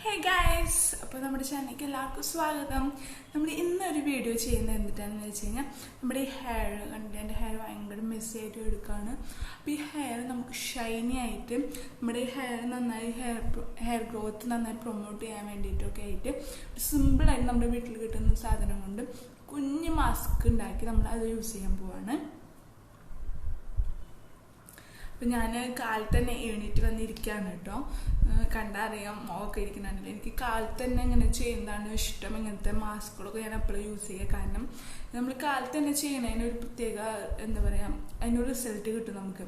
Hey guys, അപ്പോൾ നമ്മുടെ ചാനലിലേക്ക് എല്ലാവർക്കും സ്വാഗതം. നമ്മൾ ഇന്നൊരു വീഡിയോ ചെയ്യുന്നത് എന്തിട്ടാണെന്ന് വെച്ച് കഴിഞ്ഞാൽ നമ്മുടെ ഈ ഹെയർ കണ്ടിട്ട് എൻ്റെ ഹെയർ ഭയങ്കര മെസ്സി ആയിട്ട് എടുക്കുകയാണ്. അപ്പോൾ ഈ ഹെയർ നമുക്ക് ഷൈനി ആയിട്ട് നമ്മുടെ ഹെയർ നന്നായി ഹെയർ ഗ്രോത്ത് നന്നായി പ്രൊമോട്ട് ചെയ്യാൻ വേണ്ടിയിട്ടൊക്കെ ആയിട്ട് സിമ്പിളായിട്ട് നമ്മുടെ വീട്ടിൽ കിട്ടുന്ന സാധനം കൊണ്ട് കുഞ്ഞ് മാസ്ക് ഉണ്ടാക്കി നമ്മൾ അത് യൂസ് ചെയ്യാൻ പോവാണ്. അപ്പം ഞാൻ കാലത്ത് തന്നെ എണീറ്റ് വന്നിരിക്കുകയാണ് കേട്ടോ. കണ്ടറിയാം മോക്കെ ഇരിക്കുന്നുണ്ടല്ലോ. എനിക്ക് കാലത്ത് തന്നെ ഇങ്ങനെ ചെയ്യുന്നതാണ് ഇഷ്ടം. ഇങ്ങനത്തെ മാസ്കുകളൊക്കെ ഞാൻ എപ്പോഴും യൂസ് ചെയ്യുക. കാരണം നമ്മൾ കാലത്ത് തന്നെ ചെയ്യണതിനൊരു പ്രത്യേക എന്താ പറയുക, അതിനൊരു റിസൾട്ട് കിട്ടും നമുക്ക്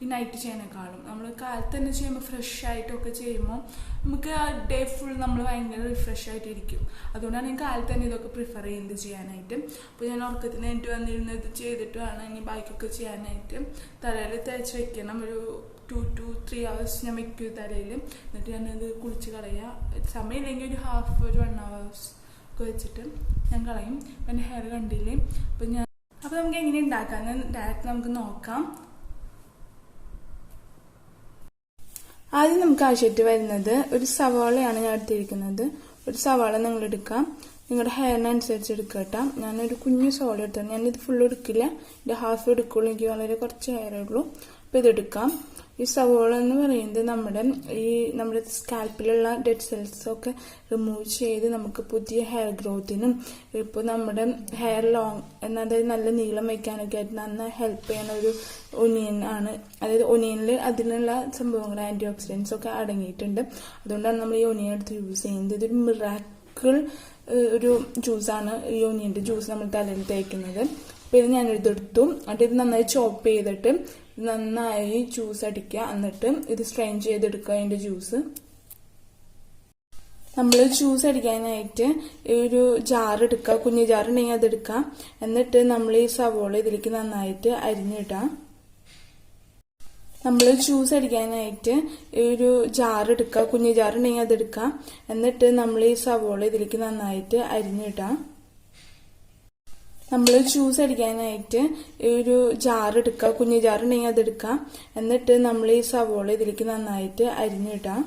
ഈ നൈറ്റ് ചെയ്യുന്നതിനേക്കാളും. നമ്മൾ കാലത്ത് തന്നെ ചെയ്യുമ്പോൾ ഫ്രഷ് ആയിട്ടൊക്കെ ചെയ്യുമ്പോൾ നമുക്ക് ആ ഡേ ഫുൾ നമ്മൾ ഭയങ്കര റിഫ്രഷ് ആയിട്ടിരിക്കും. അതുകൊണ്ടാണ് ഞാൻ കാലത്ത് തന്നെ ഇതൊക്കെ പ്രിഫർ ചെയ്യുന്നത് ചെയ്യാനായിട്ട്. അപ്പോൾ ഞാൻ ഉറക്കത്തിന് എനിക്ക് വന്നിരുന്നത് ചെയ്തിട്ട് വേണം ഇനി ബാക്കിയൊക്കെ ചെയ്യാനായിട്ട്. തലയിൽ തേച്ച് വെക്കണം. ഒരു 2 to 3 hours ഞാൻ വെക്കും തലയിൽ. എന്നിട്ട് ഞാനത് കുളിച്ച് കളയുക. സമയമില്ലെങ്കിൽ ഒരു 1 hours ഒക്കെ വെച്ചിട്ട് ഞാൻ കളയും. അപ്പം എൻ്റെ ഹെയർ കണ്ടില്ലേ. അപ്പോൾ നമുക്ക് എങ്ങനെ ഉണ്ടാക്കാമെന്ന് ഡയറക്റ്റ് നമുക്ക് നോക്കാം. ആദ്യം നമുക്ക് ആവശ്യമായിട്ട് വരുന്നത് ഒരു സവാളയാണ് ഞാൻ എടുത്തിരിക്കുന്നത്. ഒരു സവാള നിങ്ങൾ എടുക്കാം. നിങ്ങളുടെ ഹെയറിനനുസരിച്ച് എടുക്കുക കേട്ടോ. ഞാനൊരു കുഞ്ഞു സവാള എടുത്തത്. ഞാനിത് ഫുള്ള് എടുക്കില്ല, ഇത് ഹാഫ് എടുക്കുള്ളൂ. എനിക്ക് വളരെ കുറച്ച് ഹെയറേ ഉള്ളൂ. അപ്പോൾ ഇതെടുക്കാം. ഈ സവോള എന്ന് പറയുന്നത് നമ്മുടെ സ്കാൽപ്പിലുള്ള ഡെഡ് സെൽസ് ഒക്കെ റിമൂവ് ചെയ്ത് നമുക്ക് പുതിയ ഹെയർ ഗ്രോത്തിനും ഇപ്പോൾ നമ്മുടെ ഹെയർ ലോങ് അതായത് നല്ല നീളം വയ്ക്കാനൊക്കെ ആയിട്ട് നന്നായി ഹെൽപ്പ് ചെയ്യുന്ന ഒരു ഒനിയൻ ആണ്. അതായത് ഒനിയനിൽ അതിനുള്ള സംഭവങ്ങൾ ആന്റി ഓക്സിഡൻസ് ഒക്കെ അടങ്ങിയിട്ടുണ്ട്. അതുകൊണ്ടാണ് നമ്മൾ ഈ ഒനിയൻ എടുത്ത് യൂസ് ചെയ്യുന്നത്. ഇതൊരു മിറാക്കിൾ ഒരു ജ്യൂസാണ്. ഈ ഒനിയൻ്റെ ജ്യൂസ് നമ്മൾ തലയിൽ തേക്കുന്നത്. അപ്പോൾ ഇത് ഞാനെടുത്തെടുത്തു. എന്നിട്ട് ഇത് നന്നായി ചോപ്പ് ചെയ്തിട്ട് നന്നായി ജ്യൂസ് അടിക്കുക. എന്നിട്ട് ഇത് സ്ട്രെയിൻ ചെയ്തെടുക്കുക. അതിൻ്റെ ജ്യൂസ് നമ്മൾ ജ്യൂസ് അടിക്കാനായിട്ട് ഒരു ജാർ എടുക്കുക. കുഞ്ഞു ജാർ ഉണ്ടെങ്കിൽ അതെടുക്കാം. എന്നിട്ട് നമ്മൾ ഈ സവോള ഇതിലേക്ക് നന്നായിട്ട് അരിഞ്ഞിടാം. നമ്മൾ ജ്യൂസ് അടിക്കാനായിട്ട് ഒരു ജാർ എടുക്കുക. കുഞ്ഞു ജാർ ഉണ്ടെങ്കിൽ അതെടുക്കാം. എന്നിട്ട് നമ്മൾ ഈ സവോള ഇതിലേക്ക് നന്നായിട്ട് അരിഞ്ഞിടാം. നമ്മൾ ജ്യൂസ് അടിക്കാനായിട്ട് ഒരു ജാർ എടുക്കുക. കുഞ്ഞു ജാർ ഉണ്ടെങ്കിൽ അതെടുക്കാം. എന്നിട്ട് നമ്മൾ ഈ സവോള ഇതിലേക്ക് നന്നായിട്ട് അരിഞ്ഞിടാം.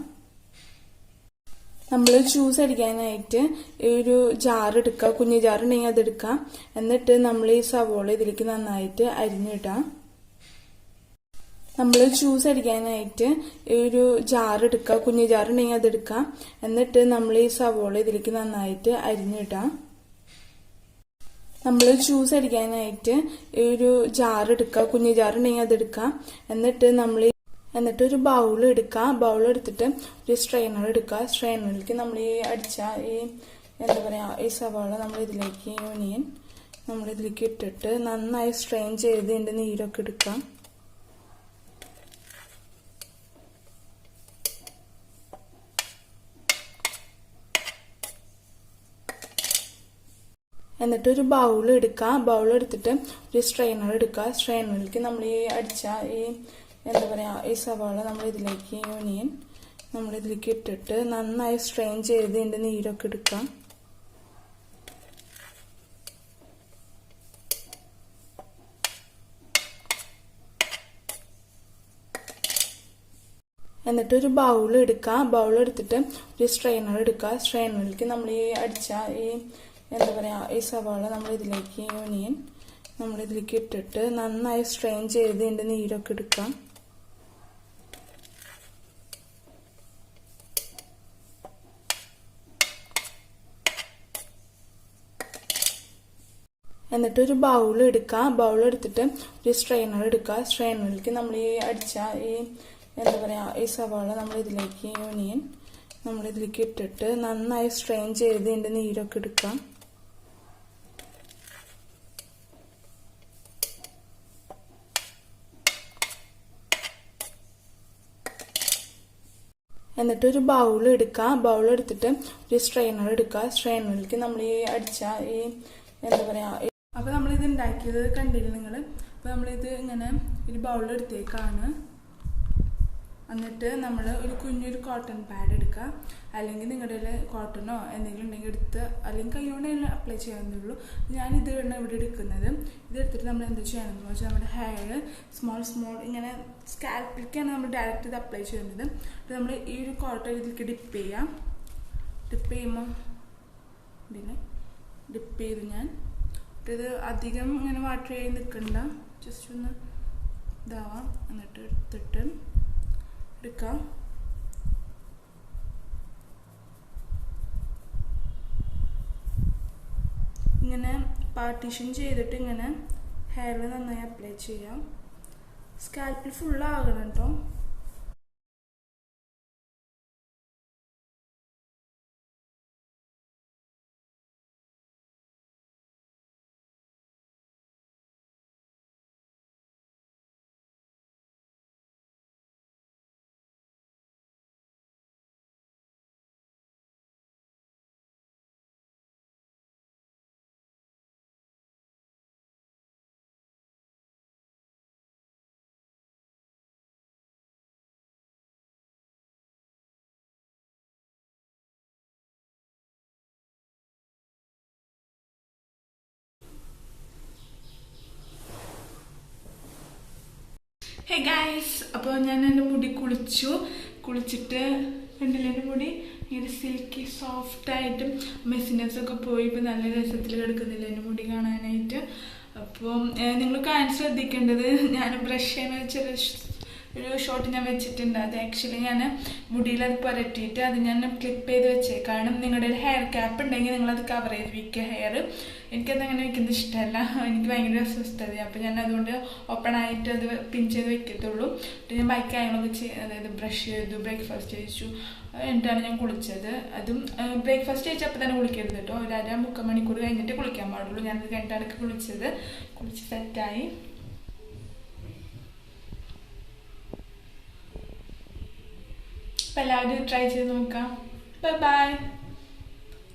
നമ്മൾ ജ്യൂസ് അടിക്കാനായിട്ട് ഒരു ജാർ എടുക്കുക. കുഞ്ഞു ജാർ ഉണ്ടെങ്കിൽ അതെടുക്കാം. എന്നിട്ട് നമ്മൾ ഈ സവോള ഇതിലേക്ക് നന്നായിട്ട് അരിഞ്ഞിടാം. നമ്മൾ ജ്യൂസ് അടിക്കാനായിട്ട് ഒരു ജാർ എടുക്കുക. കുഞ്ഞു ജാർ ഉണ്ടെങ്കിൽ അതെടുക്കാം. എന്നിട്ട് നമ്മൾ ഈ സവോള ഇതിലേക്ക് നന്നായിട്ട് അരിഞ്ഞിടാം. നമ്മൾ ജ്യൂസ് അടിക്കാനായിട്ട് ഒരു ജാർ എടുക്കുക. കുഞ്ഞു ജാർ ഉണ്ടെങ്കിൽ അതെടുക്കാം. എന്നിട്ട് ഒരു ബൗൾ എടുക്കുക. ബൗൾ എടുത്തിട്ട് ഒരു സ്ട്രെയിനർ എടുക്കുക. സ്ട്രെയിനറിലേക്ക് നമ്മൾ ഈ അടിച്ച എന്താ പറയുക ഈ സവാള നമ്മൾ ഇതിലേക്ക് ഒനിയൻ നമ്മളിതിലേക്ക് ഇട്ടിട്ട് നന്നായി സ്ട്രെയിൻ ചെയ്ത് ഇതിൻ്റെ നീരൊക്കെ എടുക്കാം. എന്നിട്ട് ഒരു ബൗൾ എടുക്കുക. ബൗൾ എടുത്തിട്ട് ഒരു സ്ട്രെയിനർ എടുക്കുക. സ്ട്രെയിനറിലേക്ക് നമ്മൾ ഈ അടിച്ച എന്താ പറയുക ഈ സവാള നമ്മൾ ഇതിലേക്ക് ഒനിയൻ നമ്മളിതിലേക്ക് ഇട്ടിട്ട് നന്നായി സ്ട്രെയിൻ ചെയ്ത് ഇതിൻ്റെ നീരൊക്കെ എടുക്കാം. എന്നിട്ട് ഒരു ബൗൾ എടുക്കുക. ബൗൾ എടുത്തിട്ട് ഒരു സ്ട്രെയിനർ എടുക്കുക. സ്ട്രെയിനറിലേക്ക് നമ്മൾ ഈ അടിച്ച എന്താ പറയുക ഈ സവാള നമ്മൾ ഇതിലേക്ക് ഒനിയൻ നമ്മളിതിലേക്ക് ഇട്ടിട്ട് നന്നായി സ്ട്രെയിൻ ചെയ്ത് ഇതിൻ്റെ നീരൊക്കെ എടുക്കാം. എന്നിട്ടൊരു ബൗൾ എടുക്കുക. ബൗൾ എടുത്തിട്ട് ഒരു സ്ട്രെയിനർ എടുക്കുക. സ്ട്രെയിനറിലേക്ക് നമ്മൾ ഈ അടിച്ച എന്താ പറയുക ഈ സവാള നമ്മൾ ഇതിലേക്ക് ഒനിയൻ നമ്മളിതിലേക്ക് ഇട്ടിട്ട് നന്നായി സ്ട്രെയിൻ ചെയ്ത് ഇതിൻ്റെ നീരൊക്കെ എടുക്കാം. എന്നിട്ടൊരു ബൗൾ എടുക്കുക. ബൗൾ എടുത്തിട്ട് ഒരു സ്ട്രെയിനർ എടുക്കുക. സ്ട്രെയിനറിലേക്ക് നമ്മൾ ഈ അടിച്ച എന്താ പറയുക അപ്പോൾ നമ്മളിത് ഉണ്ടാക്കിയത് കണ്ടില്ല നിങ്ങൾ. അപ്പോൾ നമ്മളിത് ഇങ്ങനെ ഒരു ബൗൾ എടുത്തേക്കാണ്. എന്നിട്ട് നമ്മൾ ഒരു കുഞ്ഞൊരു കോട്ടൺ പാഡ് എടുക്കുക. അല്ലെങ്കിൽ നിങ്ങളുടെ കോട്ടണോ എന്തെങ്കിലും ഉണ്ടെങ്കിൽ എടുത്ത് അല്ലെങ്കിൽ കൈകൊണ്ട് അപ്ലൈ ചെയ്യാവുന്നേ. ഞാനിതാണ് ഇവിടെ എടുക്കുന്നത്. ഇതെടുത്തിട്ട് നമ്മൾ എന്താ ചെയ്യണമെന്ന് വെച്ചാൽ നമ്മുടെ ഹെയർ സ്മോൾ ഇങ്ങനെ സ്കാൽപ്പിലേക്കാണ് നമ്മൾ ഡയറക്റ്റ് ഇത് അപ്ലൈ ചെയ്യുന്നത്. അപ്പോൾ നമ്മൾ ഈ ഒരു കോട്ടൺ ഇതിലേക്ക് ഡിപ്പ് ചെയ്യാം. ഡിപ്പ് ചെയ്യുമ്പോൾ ഇതിന് ഡിപ്പ് ചെയ്ത് ഞാൻ ഇത് അധികം ഇങ്ങനെ വാട്ടർ ചെയ്ത് നിൽക്കണ്ട, ജസ്റ്റ് ഒന്ന് ഇതാവാം. എന്നിട്ട് എടുത്തിട്ട് എടുക്കാം. ഇങ്ങനെ പാർട്ടീഷൻ ചെയ്തിട്ട് ഇങ്ങനെ ഹെയറിൽ നന്നായി അപ്ലൈ ചെയ്യാം. സ്കാൽപ്പിൽ ഫുള്ളാകണം കേട്ടോ. ഹേ ഗൈസ്, അപ്പോൾ ഞാൻ എൻ്റെ മുടി കുളിച്ചിട്ട് കണ്ടില്ല, എൻ്റെ മുടി ഇങ്ങനെ സിൽക്കി സോഫ്റ്റായിട്ടും മെസ്സിനെസ്സൊക്കെ പോയി ഇപ്പം നല്ല രസത്തിൽ കിടക്കുന്നില്ല എൻ്റെ മുടി കാണാനായിട്ട്. അപ്പോൾ നിങ്ങൾ കാണാൻ ശ്രദ്ധിക്കേണ്ടത്, ഞാൻ ബ്രഷ് ചെയ്യുന്ന ഒരു ഷോട്ട് ഞാൻ വെച്ചിട്ടുണ്ട്. അത് ആക്ച്വലി ഞാൻ മുടിയിൽ അത് പുരട്ടിയിട്ട് അത് ഞാൻ ക്ലിപ്പ് ചെയ്ത് വെച്ചേക്കാണ്. നിങ്ങളുടെ ഒരു ഹെയർ ക്യാപ്പ് ഉണ്ടെങ്കിൽ നിങ്ങളത് കവർ ചെയ്ത് വയ്ക്കുക ഹെയർ. എനിക്കത് അങ്ങനെ വെക്കുന്നത് ഇഷ്ടമല്ല, എനിക്ക് ഭയങ്കര അസ്വസ്ഥത. അപ്പോൾ ഞാൻ അതുകൊണ്ട് ഓപ്പൺ ആയിട്ട് അത് പിൻ ചെയ്ത് വെക്കത്തുള്ളൂ. എന്നിട്ട് ഞാൻ ബാക്കി കാര്യങ്ങളൊക്കെ അതായത് ബ്രഷ് ചെയ്തു, ബ്രേക്ക്ഫാസ്റ്റ് കഴിച്ചു, എന്നിട്ടാണ് ഞാൻ കുളിച്ചത്. അതും ബ്രേക്ക്ഫാസ്റ്റ് കഴിച്ചാൽ അപ്പോൾ തന്നെ കുളിക്കരുത് കേട്ടോ, ഒരു 1/2-3 മണിക്കൂർ കഴിഞ്ഞിട്ട് കുളിക്കാൻ പാടുള്ളൂ. ഞാനത് കഴിഞ്ഞിട്ടാണ് കുളിച്ച് സെറ്റായി. അപ്പോൾ എല്ലാവരും ട്രൈ ചെയ്ത് നോക്കാം. ബൈ.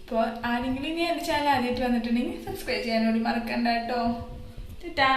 അപ്പോൾ ആരെങ്കിലും ഇനി എൻ്റെ ചാനൽ ആദ്യമായിട്ട് വന്നിട്ടുണ്ടെങ്കിൽ സബ്സ്ക്രൈബ് ചെയ്യാനോട് മറക്കണ്ട കേട്ടോ. ടാറ്റാ.